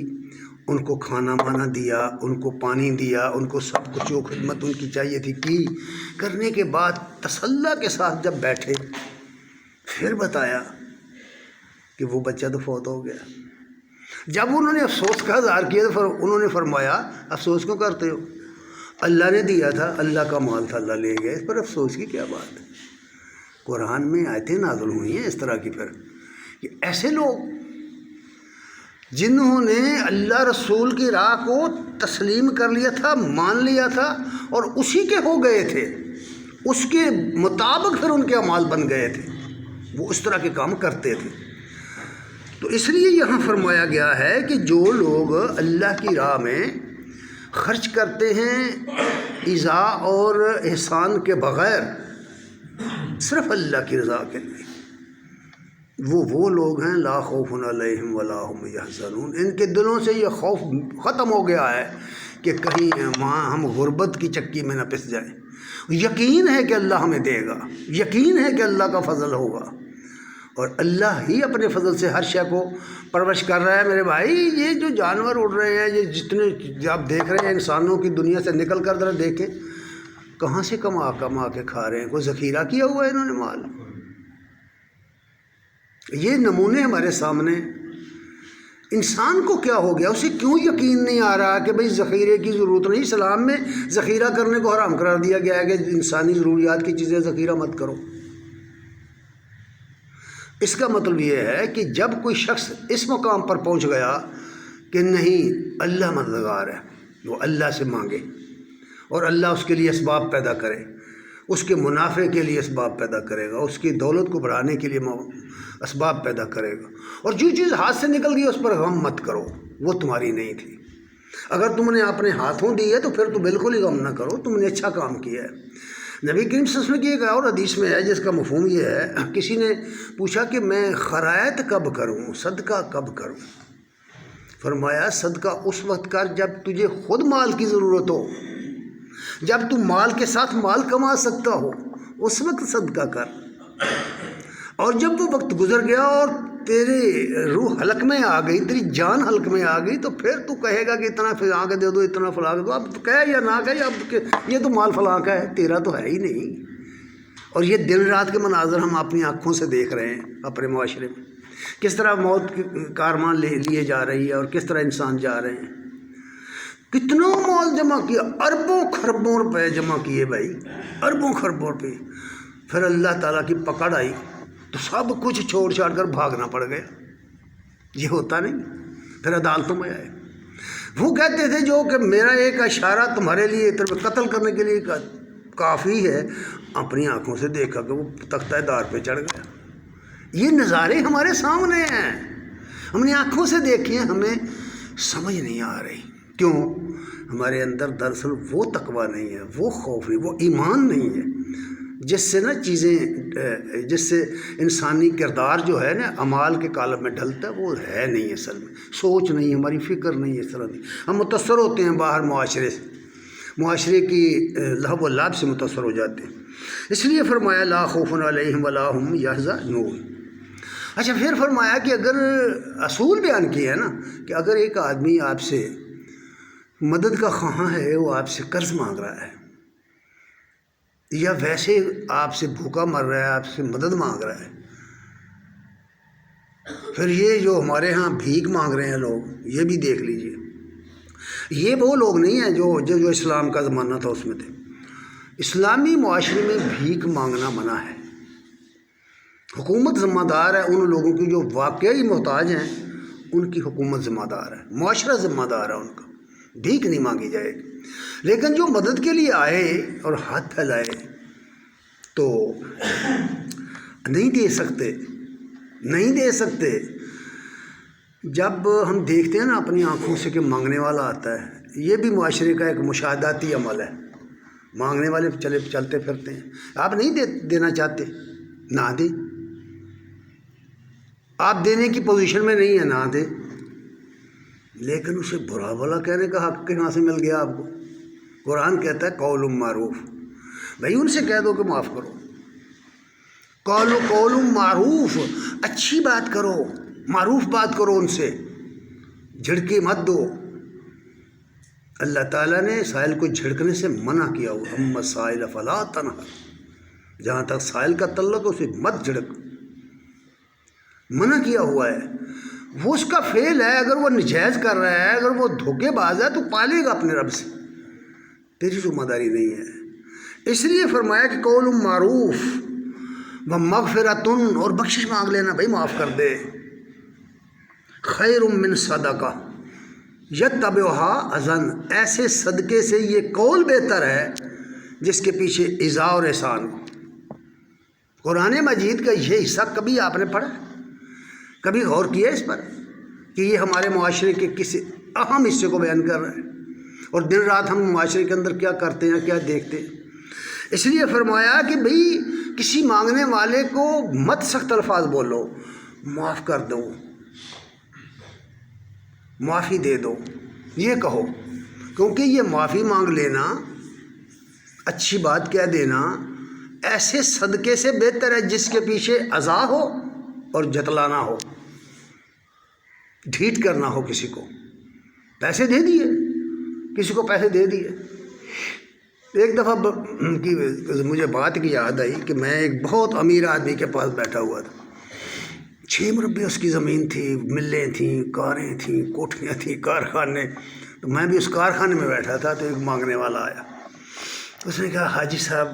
ان کو کھانا وانا دیا، ان کو پانی دیا، ان کو سب کچھ جو خدمت ان کی چاہیے تھی کی، کرنے کے بعد تسلی کے ساتھ جب بیٹھے پھر بتایا کہ وہ بچہ تو فوت ہو گیا۔ جب انہوں نے افسوس کا اظہار کیا تو انہوں نے فرمایا افسوس کیوں کرتے ہو؟ اللہ نے دیا تھا، اللہ کا مال تھا، اللہ لے گیا، اس پر افسوس کی کیا بات ہے؟ قرآن میں آیتیں نازل ہوئی ہیں اس طرح کی، پھر کہ ایسے لوگ جنہوں نے اللہ رسول کی راہ کو تسلیم کر لیا تھا، مان لیا تھا اور اسی کے ہو گئے تھے، اس کے مطابق پھر ان کے اعمال بن گئے تھے، وہ اس طرح کے کام کرتے تھے۔ تو اس لیے یہاں فرمایا گیا ہے کہ جو لوگ اللہ کی راہ میں خرچ کرتے ہیں ایذا اور احسان کے بغیر، صرف اللہ کی رضا کے لیے، وہ لوگ ہیں لا خوف علیہم ولا هم یحزنون، ان کے دلوں سے یہ خوف ختم ہو گیا ہے کہ کہیں وہاں ہم غربت کی چکی میں نہ پس جائیں۔ یقین ہے کہ اللہ ہمیں دے گا، یقین ہے کہ اللہ کا فضل ہوگا، اور اللہ ہی اپنے فضل سے ہر شے کو پرورش کر رہا ہے میرے بھائی۔ یہ جو جانور اڑ رہے ہیں، یہ جتنے آپ دیکھ رہے ہیں انسانوں کی دنیا سے نکل کر ذرا دیکھیں کہاں سے کما کے کھا رہے ہیں، کوئی ذخیرہ کیا ہوا ہے انہوں نے مال؟ یہ نمونے ہمارے سامنے، انسان کو کیا ہو گیا، اسے کیوں یقین نہیں آ رہا کہ بھئی ذخیرے کی ضرورت نہیں؟ اسلام میں ذخیرہ کرنے کو حرام قرار دیا گیا ہے کہ انسانی ضروریات کی چیزیں ذخیرہ مت کرو۔ اس کا مطلب یہ ہے کہ جب کوئی شخص اس مقام پر پہنچ گیا کہ نہیں اللہ مددگار ہے، وہ اللہ سے مانگے اور اللہ اس کے لیے اسباب پیدا کرے، اس کے منافع کے لیے اسباب پیدا کرے گا، اس کی دولت کو بڑھانے کے لیے اسباب پیدا کرے گا، اور جو چیز ہاتھ سے نکل گئی اس پر غم مت کرو، وہ تمہاری نہیں تھی۔ اگر تم نے اپنے ہاتھوں دی ہے تو پھر تو بالکل ہی غم نہ کرو، تم نے اچھا کام کیا ہے۔ نبی کریم صلی اللہ علیہ وسلم کی ایک اور حدیث میں ہے جس کا مفہوم یہ ہے، کسی نے پوچھا کہ میں خرائط کب کروں، صدقہ کب کروں؟ فرمایا صدقہ اس وقت کر جب تجھے خود مال کی ضرورت ہو، جب تو مال کے ساتھ مال کما سکتا ہو اس وقت صدقہ کر، اور جب وہ وقت گزر گیا اور تیری روح حلق میں آ گئی، تیری جان حلق میں آ گئی، تو پھر تو کہے گا کہ اتنا فلاں کے دے دو، اتنا فلاں کے دو۔ اب کہے یا نہ کہے، اب یہ تو مال فلاں کا ہے، تیرا تو ہے ہی نہیں۔ اور یہ دن رات کے مناظر ہم اپنی آنکھوں سے دیکھ رہے ہیں اپنے معاشرے میں، کس طرح موت کی کارمان لیے جا رہی ہے اور کس طرح انسان جا رہے ہیں۔ کتنا مال جمع کیا، اربوں خربوں روپے جمع کیے بھائی، اربوں خربوں روپے، پھر اللہ تعالیٰ کی پکڑ آئی تو سب کچھ چھوڑ چھاڑ کر بھاگنا پڑ گیا۔ یہ ہوتا نہیں، پھر عدالتوں میں آئے۔ وہ کہتے تھے جو کہ میرا ایک اشارہ تمہارے لیے قتل کرنے کے لیے کافی ہے، اپنی آنکھوں سے دیکھا کہ وہ تختہ دار پہ چڑھ گیا۔ یہ نظارے ہمارے سامنے ہیں، ہم نے آنکھوں سے دیکھے ہیں، ہمیں سمجھ نہیں آ رہی کیوں؟ ہمارے اندر دراصل وہ تقویٰ نہیں ہے، وہ خوف نہیں، وہ ایمان نہیں ہے، جس سے نا چیزیں، جس سے انسانی کردار جو ہے نا اعمال کے کالم میں ڈھلتا ہے، وہ ہے نہیں اصل میں، سوچ نہیں، ہماری فکر نہیں، اس طرح نہیں۔ ہم متاثر ہوتے ہیں باہر معاشرے سے، معاشرے کی لہو و لعب سے متاثر ہو جاتے ہیں۔ اس لیے فرمایا لا خوف علیہم ولا هم یحزنون۔ اچھا پھر فرمایا کہ اگر اصول بیان کیا ہے نا کہ اگر ایک آدمی آپ سے مدد کا خواہاں ہے، وہ آپ سے قرض مانگ رہا ہے، یا ویسے آپ سے بھوکا مر رہا ہے، آپ سے مدد مانگ رہا ہے؟ پھر یہ جو ہمارے ہاں بھیک مانگ رہے ہیں لوگ، یہ بھی دیکھ لیجئے، یہ وہ لوگ نہیں ہیں جو اسلام کا زمانہ تھا اس میں تھے۔ اسلامی معاشرے میں بھیک مانگنا منع ہے۔ حکومت ذمہ دار ہے ان لوگوں کی جو واقعی محتاج ہیں، ان کی حکومت ذمہ دار ہے، معاشرہ ذمہ دار ہے ان کا، بھیک نہیں مانگی جائے گی۔ لیکن جو مدد کے لیے آئے اور ہاتھ پھیلائے تو نہیں دے سکتے۔ جب ہم دیکھتے ہیں نا اپنی آنکھوں سے کہ مانگنے والا آتا ہے، یہ بھی معاشرے کا ایک مشاہداتی عمل ہے۔ مانگنے والے چلتے پھرتے ہیں، آپ نہیں دینا چاہتے، نہ دیں۔ آپ دینے کی پوزیشن میں نہیں ہیں، نہ دیں۔ لیکن اسے برا بھلا کہنے کا حق کہاں سے مل گیا آپ کو؟ قرآن کہتا ہے قول معروف، بھائی ان سے کہہ دو کہ معاف کرو۔ قول معروف، اچھی بات کرو، معروف بات کرو، ان سے جھڑکی مت دو۔ اللہ تعالیٰ نے سائل کو جھڑکنے سے منع کیا ہوا، اما السائل فلا تنہر، جہاں تک سائل کا تعلق ہے اسے مت جھڑک، منع کیا ہوا ہے۔ وہ اس کا فعل ہے، اگر وہ نجائز کر رہا ہے، اگر وہ دھوکے باز ہے تو پالے گا اپنے رب سے، تیری ذمہ داری نہیں ہے۔ اس لیے فرمایا کہ قول معروف ومغفرۃ، اور بخشش مانگ لینا، بھائی معاف کر دے، خیر من صدقہ یتبعھا اذن، ایسے صدقے سے یہ قول بہتر ہے جس کے پیچھے ایذا اور احسان ہو۔ قرآن مجید کا یہ حصہ کبھی آپ نے پڑھا، کبھی غور کیا اس پر کہ یہ ہمارے معاشرے کے کسی اہم حصے کو بیان کر رہا ہے، اور دن رات ہم معاشرے کے اندر کیا کرتے ہیں، کیا دیکھتے ہیں۔ اس لیے فرمایا کہ بھئی کسی مانگنے والے کو مت سخت الفاظ بولو، معاف کر دو، معافی دے دو، یہ کہو، کیونکہ یہ معافی مانگ لینا، اچھی بات کہہ دینا ایسے صدقے سے بہتر ہے جس کے پیچھے عزا ہو اور جتلانا ہو، ڈھیٹ کرنا ہو۔ کسی کو پیسے دے دیے، کسی کو پیسے دے دیے۔ ایک دفعہ مجھے بات کی یاد آئی کہ میں ایک بہت امیر آدمی کے پاس بیٹھا ہوا تھا، 6 مربع اس کی زمین تھی، ملیں تھیں، کاریں تھیں، کوٹھیاں تھیں، کارخانے۔ تو میں بھی اس کارخانے میں بیٹھا تھا، تو ایک مانگنے والا آیا، اس نے کہا حاجی صاحب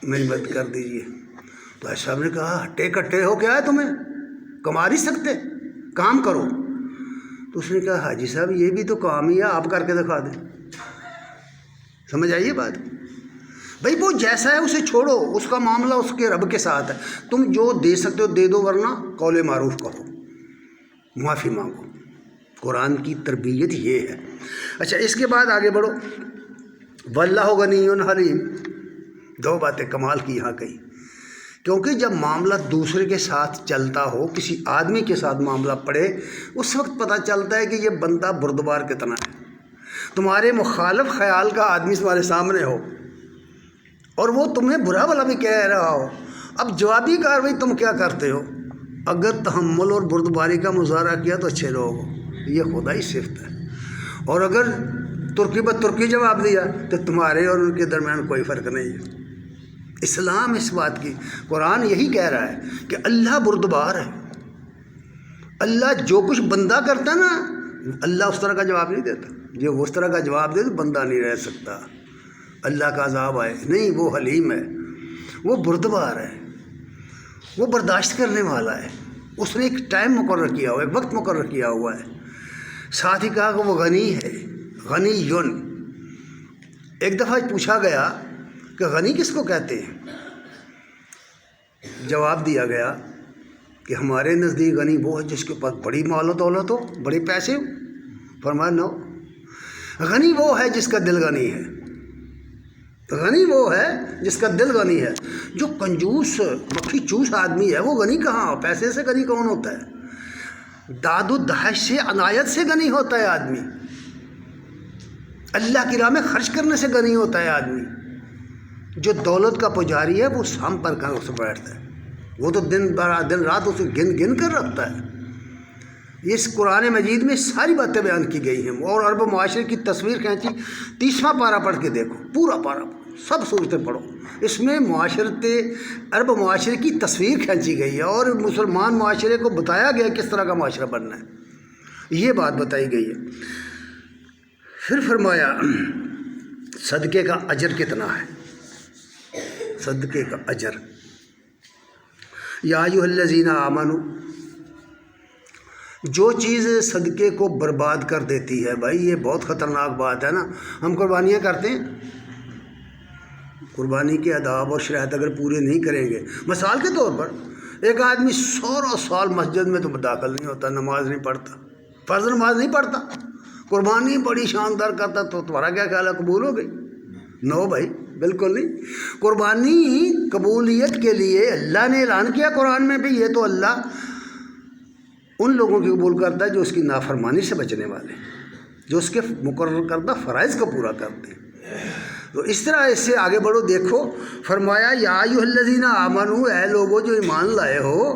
میری مدد کر دیجئے۔ تو حاجی صاحب نے کہا ہٹے کٹے ہو کیا ہے تمہیں، کما نہیں سکتے، کام کرو۔ تو اس نے کہا حاجی صاحب یہ بھی تو کام ہی ہے، آپ کر کے دکھا دیں۔ سمجھ آئیے بات؟ بھائی وہ جیسا ہے اسے چھوڑو، اس کا معاملہ اس کے رب کے ساتھ ہے، تم جو دے سکتے ہو دے دو، ورنہ قول معروف کہو، معافی مانگو۔ قرآن کی تربیت یہ ہے۔ اچھا اس کے بعد آگے بڑھو، واللہ غنی حلیم، 2 باتیں کمال کی یہاں کہی، کیونکہ جب معاملہ دوسرے کے ساتھ چلتا ہو، کسی آدمی کے ساتھ معاملہ پڑے، اس وقت پتہ چلتا ہے کہ یہ بندہ بردبار کتنا ہے۔ تمہارے مخالف خیال کا آدمی تمہارے سامنے ہو اور وہ تمہیں برا بھلا بھی کہہ رہا ہو، اب جوابی کارروائی تم کیا کرتے ہو؟ اگر تحمل اور بردباری کا مظاہرہ کیا تو اچھے لوگ ہو، یہ خدائی صفت ہے، اور اگر ترکی بد ترکی جواب دیا تو تمہارے اور ان کے درمیان کوئی فرق نہیں ہے۔ اسلام اس بات کی، قرآن یہی کہہ رہا ہے کہ اللہ بردبار ہے، اللہ جو کچھ بندہ کرتا ہے نا، اللہ اس طرح کا جواب نہیں دیتا، جو اس طرح کا جواب دے تو بندہ نہیں رہ سکتا، اللہ کا عذاب آئے نہیں۔ وہ حلیم ہے، وہ بردبار ہے، وہ برداشت کرنے والا ہے، اس نے ایک ٹائم مقرر کیا ہوا ہے، ایک وقت مقرر کیا ہوا ہے۔ ساتھ ہی کہا کہ وہ غنی ہے، غنی یون۔ ایک دفعہ پوچھا گیا کہ غنی کس کو کہتے ہیں؟ جواب دیا گیا کہ ہمارے نزدیک غنی وہ ہے جس کے پاس بڑی مال و دولت ہو، بڑے پیسے ہو۔ فرمایا نو، غنی وہ ہے جس کا دل غنی ہے، غنی وہ ہے جس کا دل غنی ہے۔ جو کنجوس مکھی چوس آدمی ہے وہ غنی کہاں ہو؟ پیسے سے غنی کون ہوتا ہے؟ داد و دہش سے، عنایت سے غنی ہوتا ہے آدمی، اللہ کی راہ میں خرچ کرنے سے غنی ہوتا ہے آدمی۔ جو دولت کا پجاری ہے وہ سام پر کر اس بیٹھتا ہے، وہ تو دن رات اسے گن کر رکھتا ہے۔ اس قرآن مجید میں ساری باتیں بیان کی گئی ہیں، اور عرب معاشرے کی تصویر کھینچی، 30واں پارہ پڑھ کے دیکھو، پورا پارہ سب صورتیں پڑھو، اس میں عرب معاشرے کی تصویر کھینچی گئی ہے اور مسلمان معاشرے کو بتایا گیا کس طرح کا معاشرہ بننا ہے، یہ بات بتائی گئی ہے۔ پھر فرمایا صدقے کا اجر کتنا ہے، صدقے کا اجر، یا ایھا الذین آمنوا، جو چیز صدقے کو برباد کر دیتی ہے، بھائی یہ بہت خطرناک بات ہے نا۔ ہم قربانیاں کرتے ہیں، قربانی کے آداب اور شرائط اگر پورے نہیں کریں گے، مثال کے طور پر ایک آدمی 100 سال مسجد میں تو داخل نہیں ہوتا، نماز نہیں پڑھتا، فرض نماز نہیں پڑھتا، قربانی بڑی شاندار کرتا، تو تمہارا کیا خیال ہے، قبول ہو گئی؟ نو بھائی، بالکل نہیں۔ قربانی قبولیت کے لیے اللہ نے اعلان کیا قرآن میں بھی، یہ تو اللہ ان لوگوں کی قبول کرتا ہے جو اس کی نافرمانی سے بچنے والے، جو اس کے مقرر کردہ فرائض کو پورا کرتے ہیں۔ تو اس طرح اس سے آگے بڑھو، دیکھو فرمایا یا ایھا الذین آمنوا، اے لوگو جو ایمان لائے ہو،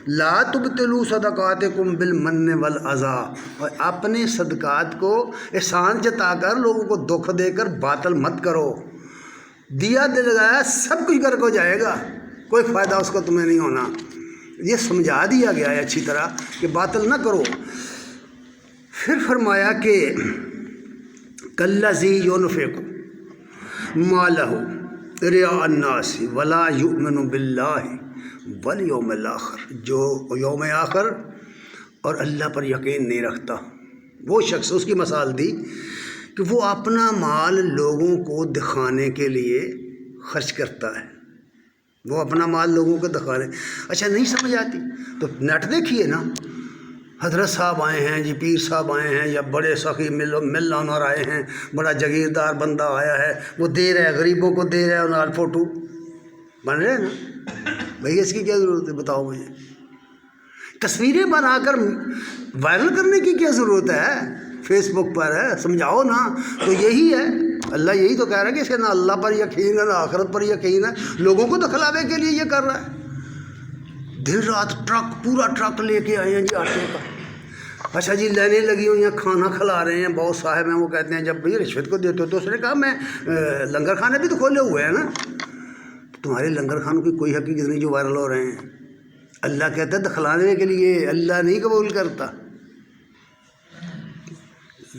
لا تبطلوا صدقاتکم بالمن والاذی، اور اپنے صدقات کو احسان جتا کر لوگوں کو دکھ دے کر باطل مت کرو، دیا دے لگایا سب کچھ غرق ہو جائے گا، کوئی فائدہ اس کو تمہیں نہیں ہونا، یہ سمجھا دیا گیا ہے اچھی طرح کہ باطل نہ کرو۔ پھر فرمایا کہ کالذی ينفق مالہ رئاء الناس ولا یؤمن باللہ والیوم الآخر، جو یوم آخر اور اللہ پر یقین نہیں رکھتا، وہ شخص، اس کی مثال دی کہ وہ اپنا مال لوگوں کو دکھانے کے لیے خرچ کرتا ہے، وہ اپنا مال لوگوں کو دکھانے، اچھا نہیں سمجھ آتی تو نیٹ دیکھیے نا، حضرت صاحب آئے ہیں جی، پیر صاحب آئے ہیں، یا بڑے سخی مل آنر آئے ہیں، بڑا جگیردار بندہ آیا ہے، وہ دے رہا ہے، غریبوں کو دے رہا ہے، انہوں فوٹو بن رہے ہیں نا، بھئی اس کی کیا ضرورت ہے، بتاؤ مجھے، تصویریں بنا کر وائرل کرنے کی کیا ضرورت ہے، فیس بک پر ہے، سمجھاؤ نا، تو یہی ہے، اللہ یہی تو کہہ رہا ہے کہ اسے نہ اللہ پر یقین ہے نہ آخرت پر یقین ہے، لوگوں کو دکھلاوے کے لیے یہ کر رہا ہے، دن رات پورا ٹرک لے کے آئے ہیں جی آٹے کا، اچھا جی لائنیں لگی ہوئی ہیں، کھانا کھلا رہے ہیں، بہت صاحب ہیں وہ کہتے ہیں جب بھئی رشوت کو دیتے ہو، تو اس نے کہا میں لنگر کھانے بھی تو کھولے ہوئے ہیں نا، تمہارے لنگر خانوں کی کوئی حقیقت نہیں جو وائرل ہو رہے ہیں، اللہ کہتا ہے دکھلانے کے لیے، اللہ نہیں قبول کرتا،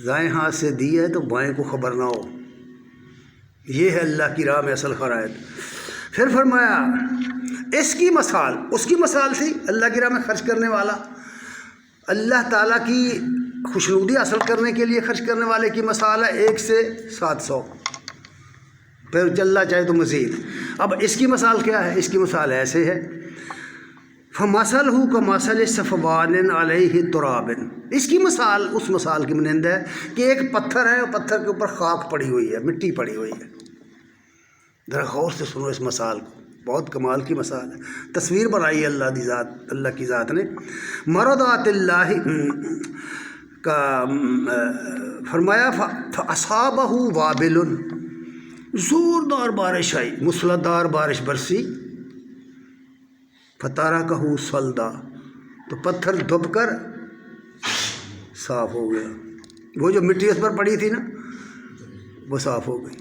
دائیں ہاتھ سے دی ہے تو بائیں کو خبر نہ ہو، یہ ہے اللہ کی راہ میں اصل خرائط۔ پھر فرمایا اس کی مثال، اس کی مثال تھی اللہ کی راہ میں خرچ کرنے والا، اللہ تعالیٰ کی خوشنودی حاصل کرنے کے لیے خرچ کرنے والے کی مثال ہے 1 سے 700، پھر چلنا چاہے تو مزید۔ اب اس کی مثال کیا ہے، اس کی مثال ایسے ہے، فَمَثَلُهُ كَمَثَلِ صَفْوَانٍ عَلَيْهِ تُرَابٌ، اس کی مثال اس مثال کی مانند ہے کہ ایک پتھر ہے، اور پتھر کے اوپر خاک پڑی ہوئی ہے، مٹی پڑی ہوئی ہے، ذرا غور سے سنو اس مثال کو، بہت کمال کی مثال ہے، تصویر بنائی ہے اللہ کی ذات نے، مرضات اللہ کا فرمایا فَأَصَابَهُ وَابِلٌ، زوردار بارش آئی، موسلادھار بارش برسی، فَتَرَكَهُ صَلْدًا، تو پتھر دب کر صاف ہو گیا، وہ جو مٹی اس پر پڑی تھی نا وہ صاف ہو گئی،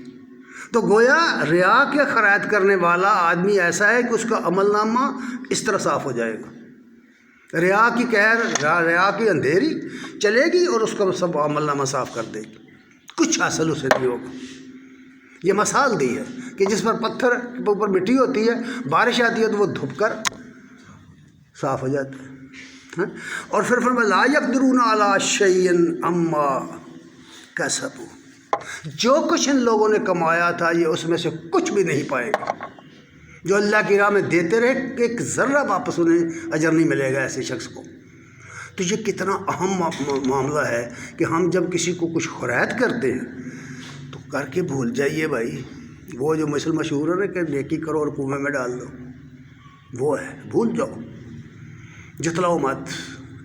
تو گویا ریا کے خرائط کرنے والا آدمی ایسا ہے کہ اس کا عمل نامہ اس طرح صاف ہو جائے گا، ریا کی قہر، ریا کی اندھیری چلے گی اور اس کا سب عمل نامہ صاف کر دے گی، کچھ حاصل اسے نہیں ہوگا۔ یہ مثال دی ہے کہ جس پر پتھر کے اوپر مٹی ہوتی ہے، بارش آتی ہے تو وہ دھپ کر صاف ہو جاتا ہے، اور پھر فرمایا لا یقدرون علی شیء اما کسبوا، جو کچھ ان لوگوں نے کمایا تھا یہ اس میں سے کچھ بھی نہیں پائے گا، جو اللہ کی راہ میں دیتے رہے کہ ایک ذرہ واپس انہیں اجر نہیں ملے گا ایسے شخص کو۔ تو یہ کتنا اہم معاملہ ہے کہ ہم جب کسی کو کچھ خرائط کرتے ہیں تو کر کے بھول جائیے بھائی، وہ جو مثل مشہور ہے نا کہ نیکی کرو اور کنویں میں ڈال دو، وہ ہے، بھول جاؤ، جتلاؤ مت،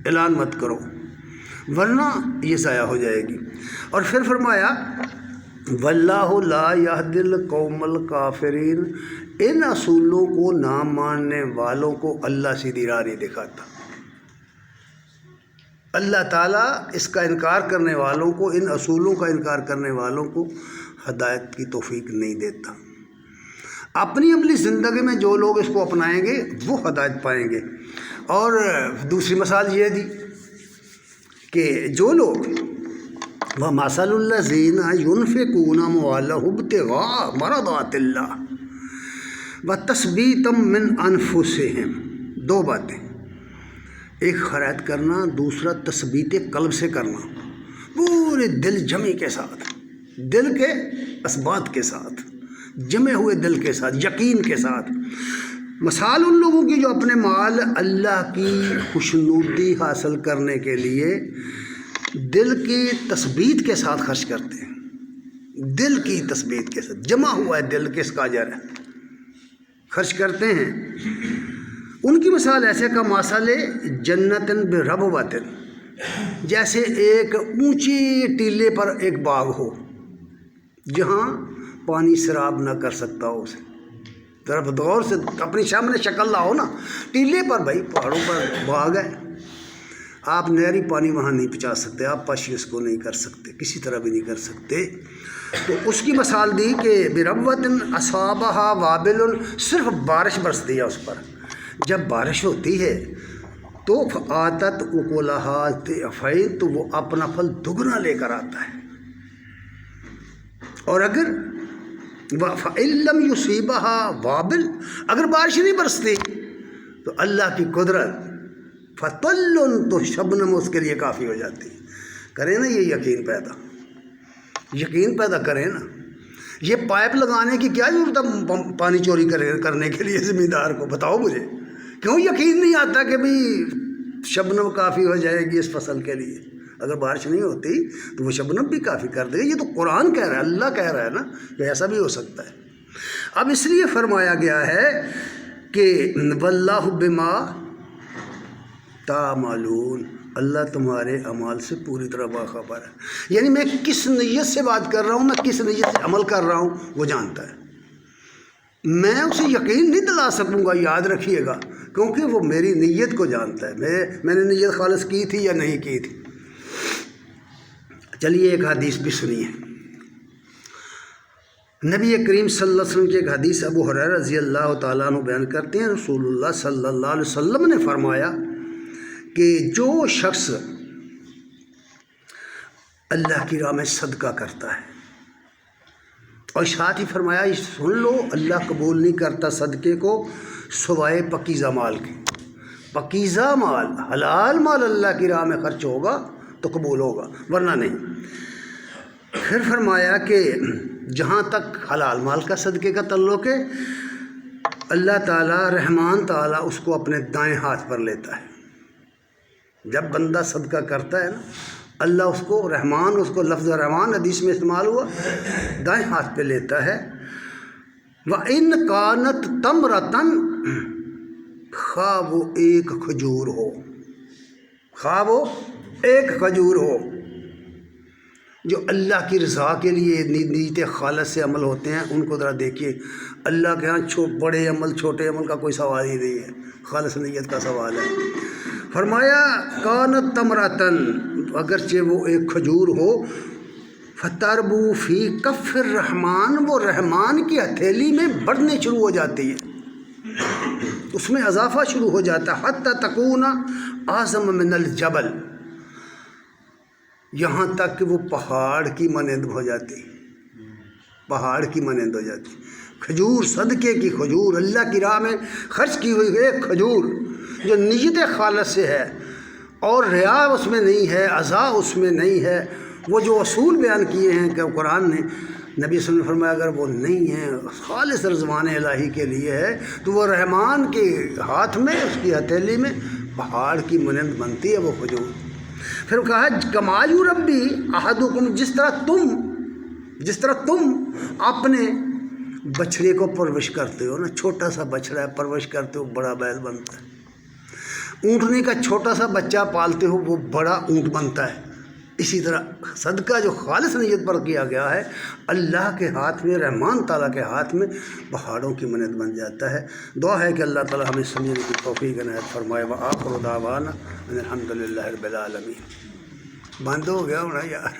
اعلان مت کرو، ورنہ یہ ضائع ہو جائے گی۔ اور پھر فرمایا واللہ لا یہدی القوم الکافرین، ان اصولوں کو نہ ماننے والوں کو اللہ سیدھی راہ نہیں دکھاتا، اللہ تعالیٰ اس کا انکار کرنے والوں کو، ان اصولوں کا انکار کرنے والوں کو ہدایت کی توفیق نہیں دیتا۔ اپنی عملی زندگی میں جو لوگ اس کو اپنائیں گے وہ ہدایت پائیں گے۔ اور دوسری مثال یہ دی کہ جو لوگ وَمَثَلُ الَّذِينَ يُنْفِقُونَ أَمْوَالَهُمُ ابْتِغَاءَ مَرْضَاتِ اللَّهِ وَتَثْبِيتًا مِّنْ أَنفُسِهِمْ، دو باتیں، ایک خیرات کرنا، دوسرا تثبیت قلب سے کرنا، پورے دل جمعی کے ساتھ، دل کے اثبات کے ساتھ، جمے ہوئے دل کے ساتھ، یقین کے ساتھ۔ مثال ان لوگوں کی جو اپنے مال اللہ کی خوشنودی حاصل کرنے کے لیے دل کی تثبیت کے ساتھ خرچ کرتے ہیں، دل کی تثبیت کے ساتھ، جمع ہوا ہے دل کس کا جر ہے، خرچ کرتے ہیں۔ ان کی مثال ایسے کا مثال جنتن بربوۃ، جیسے ایک اونچی ٹیلے پر ایک باغ ہو جہاں پانی سراب نہ کر سکتا ہو اسے، ذرا غور سے اپنی سامنے شکل لاؤ نا، ٹیلے پر بھائی پہاڑوں پر باغ ہے، آپ نہری پانی وہاں نہیں پہنچا سکتے، آپ پاشی اس کو نہیں کر سکتے، کسی طرح بھی نہیں کر سکتے۔ تو اس کی مثال دی کہ بربوۃ اصابہا وابل، صرف بارش برستی ہے اس پر، جب بارش ہوتی ہے تو آتت اکلہا ضعفین، تو وہ اپنا پھل دگنا لے کر آتا ہے۔ اور اگر فَإِن لَّمْ يُصِيبْهَا وابل، اگر بارش نہیں برستی تو اللہ کی قدرت فَطَلٌّ، تو شبنم اس کے لیے کافی ہو جاتی ہے۔ کریں نا یہ یقین پیدا کریں نا۔ یہ پائپ لگانے کی کیا ضرورت ہے پانی چوری کرنے کے لیے زمیندار کو؟ بتاؤ مجھے، کیوں یقین نہیں آتا کہ بھئی شبنم کافی ہو جائے گی اس فصل کے لیے؟ اگر بارش نہیں ہوتی تو وہ شبنم بھی کافی کر دے گا۔ یہ تو قرآن کہہ رہا ہے، اللہ کہہ رہا ہے نا کہ ایسا بھی ہو سکتا ہے۔ اب اس لیے فرمایا گیا ہے کہ واللہ بما تعملون، اللہ تمہارے اعمال سے پوری طرح باخبر ہے۔ یعنی میں کس نیت سے بات کر رہا ہوں، میں کس نیت سے عمل کر رہا ہوں، وہ جانتا ہے۔ میں اسے یقین نہیں دلا سکوں گا، یاد رکھیے گا، کیونکہ وہ میری نیت کو جانتا ہے، میں نے نیت خالص کی تھی یا نہیں کی تھی۔ چلیے ایک حدیث بھی سنیے۔ نبی کریم صلی اللہ علیہ وسلم کی ایک حدیث ابو ہریرہ رضی اللہ تعالیٰ عنہ بیان کرتے ہیں، رسول اللہ صلی اللہ علیہ وسلم نے فرمایا کہ جو شخص اللہ کی راہ میں صدقہ کرتا ہے، اور ساتھ ہی فرمایا سن لو اللہ قبول نہیں کرتا صدقے کو سوائے پکیزہ مال کے۔ پکیزہ مال، حلال مال اللہ کی راہ میں خرچ ہوگا تو قبول ہوگا، ورنہ نہیں۔ پھر فرمایا کہ جہاں تک حلال مال کا صدقے کا تعلق ہے، اللہ تعالیٰ رحمان تعالیٰ اس کو اپنے دائیں ہاتھ پر لیتا ہے۔ جب بندہ صدقہ کرتا ہے نا، اللہ اس کو رحمان، اس کو لفظ رحمان حدیث میں استعمال ہوا، دائیں ہاتھ پہ لیتا ہے۔ وَإِن كَانَتْ تَمْرَةً، خواہ وہ ایک کھجور ہو، خواہ وہ ایک کھجور ہو۔ جو اللہ کی رضا کے لیے نیت خالص سے عمل ہوتے ہیں ان کو ذرا دیکھیے، اللہ کے ہاں بڑے عمل چھوٹے عمل کا کوئی سوال ہی نہیں ہے، خالص نیت کا سوال ہے۔ فرمایا کانت تمرتن، اگرچہ وہ ایک کھجور ہو، فتربو فی کف الرحمن، وہ رحمان کی ہتھیلی میں بڑھنے شروع ہو جاتی ہے، اس میں اضافہ شروع ہو جاتا ہے، حتی تکون اعظم من الجبل، یہاں تک کہ وہ پہاڑ کی مانند ہو جاتی، پہاڑ کی مانند ہو جاتی۔ کھجور، صدقے کی کھجور، اللہ کی راہ میں خرچ کی ہوئی ایک کھجور جو نیت خالص سے ہے اور ریا اس میں نہیں ہے، عزا اس میں نہیں ہے، وہ جو اصول بیان کیے ہیں کہ قرآن نے، نبی صلی اللہ علیہ وسلم نے فرمایا اگر وہ نہیں ہے، خالص رضوان الہی کے لیے ہے، تو وہ رحمان کے ہاتھ میں، اس کی ہتھیلی میں پہاڑ کی مانند بنتی ہے وہ کھجور۔ پھر کہا کما یربی احدکم، جس طرح تم اپنے بچڑے کو پرورش کرتے ہو نا، چھوٹا سا بچڑا ہے، پرورش کرتے ہو بڑا بیل بنتا ہے، اونٹنی کا چھوٹا سا بچہ پالتے ہو وہ بڑا اونٹ بنتا ہے، اسی طرح صدقہ جو خالص نیت پر کیا گیا ہے اللہ کے ہاتھ میں، رحمان تعالیٰ کے ہاتھ میں پہاڑوں کی مانند بن جاتا ہے۔ دعا ہے کہ اللہ تعالیٰ ہمیں سمجھنے کی توفیق عنایت فرمائے۔ وآخر دعوانا ان الحمد للہ رب العالمین۔ بند ہو گیا ہونا یار۔